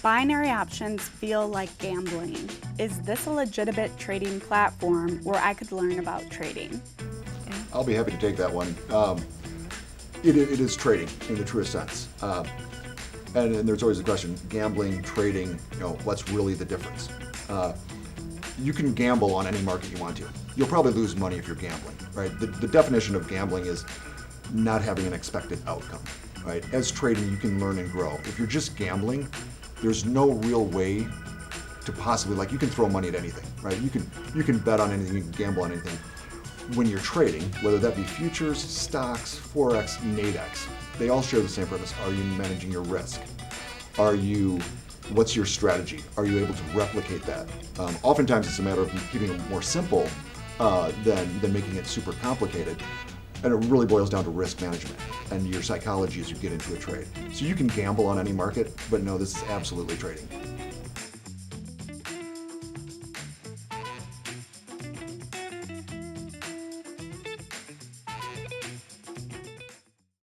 Binary options feel like gambling. Is this a legitimate trading platform where I could learn about trading? I'll be happy to take that one. It is trading in the truest sense. And there's always the question, gambling, trading, what's really the difference? You can gamble on any market you want to. You'll probably lose money if you're gambling, right? The definition of gambling is not having an expected outcome, right? As trading, you can learn and grow. If you're just gambling, there's no real way to possibly, you can throw money at anything, right? You can bet on anything, you can gamble on anything. When you're trading, whether that be futures, stocks, Forex, Nadex, they all share the same premise. Are you managing your risk? What's your strategy? Are you able to replicate that? Oftentimes it's a matter of keeping it more simple than making it super complicated. And it really boils down to risk management and your psychology as you get into a trade. So you can gamble on any market, but no, this is absolutely trading.